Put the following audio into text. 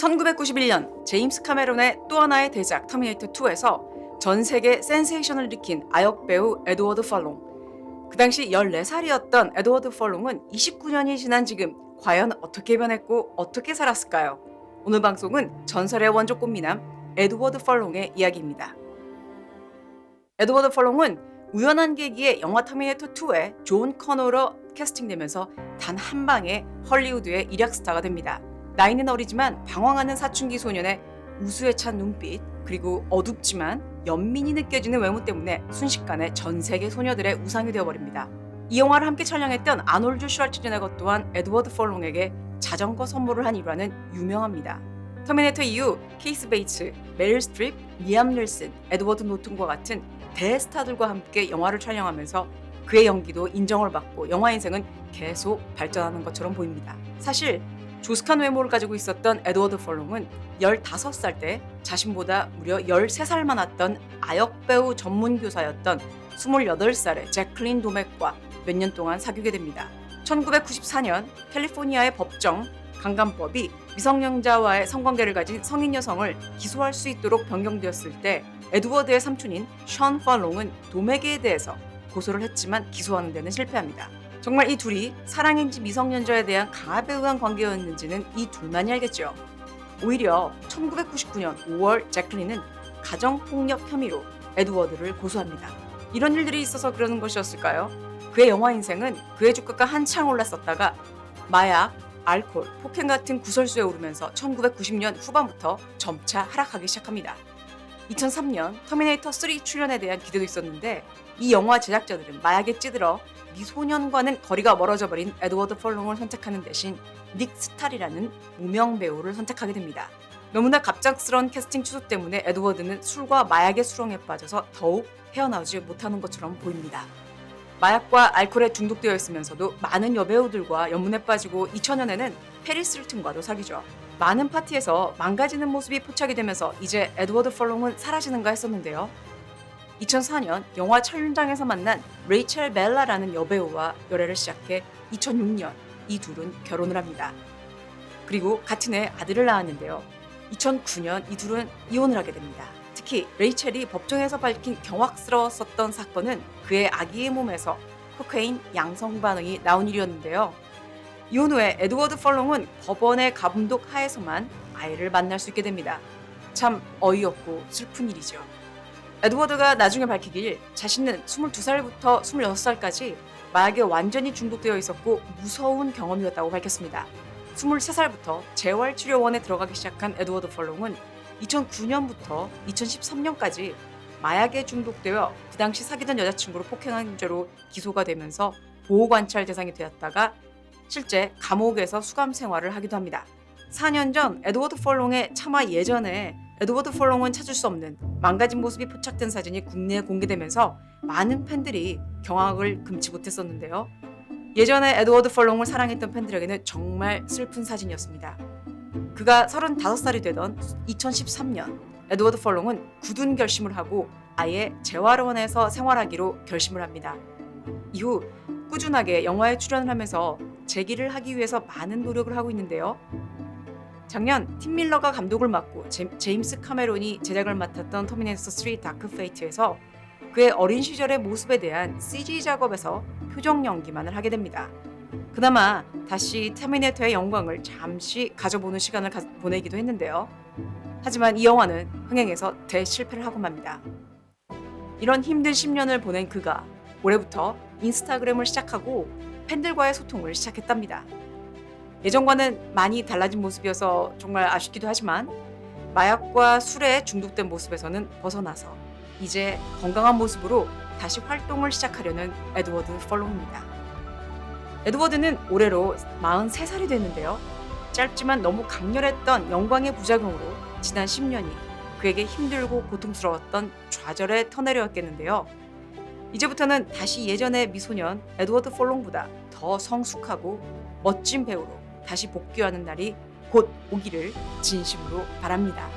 1991년 제임스 카메론의 또 하나의 대작 터미네이터 2에서 전 세계 센세이션을 일으킨 아역 배우 에드워드 펄롱. 그 당시 14살이었던 에드워드 펄롱은 29년이 지난 지금 과연 어떻게 변했고 어떻게 살았을까요? 오늘 방송은 전설의 원조 꽃미남 에드워드 펄롱의 이야기입니다. 에드워드 펄롱은 우연한 계기에 영화 터미네이터 2에 존 커노로 캐스팅되면서 단 한 방에 헐리우드의 일약 스타가 됩니다. 나이는 어리지만 방황하는 사춘기 소년의 우수에 찬 눈빛, 그리고 어둡지만 연민이 느껴지는 외모 때문에 순식간에 전 세계 소녀들의 우상이 되어버립니다. 이 영화를 함께 촬영했던 아놀드 슈왈츠네거 또한 에드워드 펄롱에게 자전거 선물을 한 일화는 유명합니다. 터미네이터 이후 케이스 베이츠, 메릴 스트립, 리암 닐슨, 에드워드 노튼과 같은 대스타들과 함께 영화를 촬영하면서 그의 연기도 인정을 받고 영화 인생은 계속 발전하는 것처럼 보입니다. 사실 조숙한 외모를 가지고 있었던 에드워드 펄롱은 15살 때 자신보다 무려 13살 많았던 아역 배우 전문 교사였던 28살의 제클린 도맥과 몇 년 동안 사귀게 됩니다. 1994년 캘리포니아의 법정 강간법이 미성년자와의 성관계를 가진 성인 여성을 기소할 수 있도록 변경되었을 때 에드워드의 삼촌인 션 펄롱은 도맥에 대해서 고소를 했지만 기소하는 데는 실패합니다. 정말 이 둘이 사랑인지 미성년자에 대한 강압에 의한 관계였는지는 이 둘만이 알겠죠. 오히려 1999년 5월 제클린은 가정폭력 혐의로 에드워드를 고소합니다. 이런 일들이 있어서 그러는 것이었을까요? 그의 영화 인생은 그의 주가가 한창 올랐었다가 마약, 알코올, 폭행 같은 구설수에 오르면서 1990년 후반부터 점차 하락하기 시작합니다. 2003년 터미네이터 3 출연에 대한 기대도 있었는데 이 영화 제작자들은 마약에 찌들어 미소년과는 거리가 멀어져 버린 에드워드 펄롱을 선택하는 대신 닉 스탈이라는 무명 배우를 선택하게 됩니다. 너무나 갑작스러운 캐스팅 취소 때문에 에드워드는 술과 마약의 수렁에 빠져서 더욱 헤어나오지 못하는 것처럼 보입니다. 마약과 알코올에 중독되어 있으면서도 많은 여배우들과 연문에 빠지고 2000년에는 페리스 힐튼과도 사귀죠. 많은 파티에서 망가지는 모습이 포착이 되면서 이제 에드워드 펄롱은 사라지는가 했었는데요. 2004년 영화 촬영장에서 만난 레이첼 벨라라는 여배우와 열애를 시작해 2006년 이 둘은 결혼을 합니다. 그리고 같은 해 아들을 낳았는데요. 2009년 이 둘은 이혼을 하게 됩니다. 특히 레이첼이 법정에서 밝힌 경악스러웠었던 사건은 그의 아기의 몸에서 코카인 양성 반응이 나온 일이었는데요. 이혼 후에 에드워드 펄롱은 법원의 감독 하에서만 아이를 만날 수 있게 됩니다. 참 어이없고 슬픈 일이죠. 에드워드가 나중에 밝히길 자신은 22살부터 26살까지 마약에 완전히 중독되어 있었고 무서운 경험이었다고 밝혔습니다. 23살부터 재활치료원에 들어가기 시작한 에드워드 펄롱은 2009년부터 2013년까지 마약에 중독되어 그 당시 사귀던 여자친구를 폭행한 죄로 기소가 되면서 보호관찰 대상이 되었다가 실제 감옥에서 수감 생활을 하기도 합니다. 4년 전 에드워드 펄롱의 차마 예전에 에드워드 펄롱은 찾을 수 없는 망가진 모습이 포착된 사진이 국내에 공개되면서 많은 팬들이 경악을 금치 못했었는데요. 예전에 에드워드 펄롱을 사랑했던 팬들에게는 정말 슬픈 사진이었습니다. 그가 35살이 되던 2013년 에드워드 펄롱은 굳은 결심을 하고 아예 재활원에서 생활하기로 결심을 합니다. 이후 꾸준하게 영화에 출연을 하면서 재기를 하기 위해서 많은 노력을 하고 있는데요. 작년 팀 밀러가 감독을 맡고 제임스 카메론이 제작을 맡았던 터미네이터 3 다크 페이트에서 그의 어린 시절의 모습에 대한 CG 작업에서 표정 연기만을 하게 됩니다. 그나마 다시 터미네이터의 영광을 잠시 가져보는 시간을 보내기도 했는데요. 하지만 이 영화는 흥행에서 대실패를 하고 맙니다. 이런 힘든 10년을 보낸 그가 올해부터 인스타그램을 시작하고 팬들과의 소통을 시작했답니다. 예전과는 많이 달라진 모습이어서 정말 아쉽기도 하지만 마약과 술에 중독된 모습에서는 벗어나서 이제 건강한 모습으로 다시 활동을 시작하려는 에드워드 펄롱입니다. 에드워드는 올해로 43살이 됐는데요. 짧지만 너무 강렬했던 영광의 부작용으로 지난 10년이 그에게 힘들고 고통스러웠던 좌절의 터널이었겠는데요. 이제부터는 다시 예전의 미소년 에드워드 펄롱보다 더 성숙하고 멋진 배우로 다시 복귀하는 날이 곧 오기를 진심으로 바랍니다.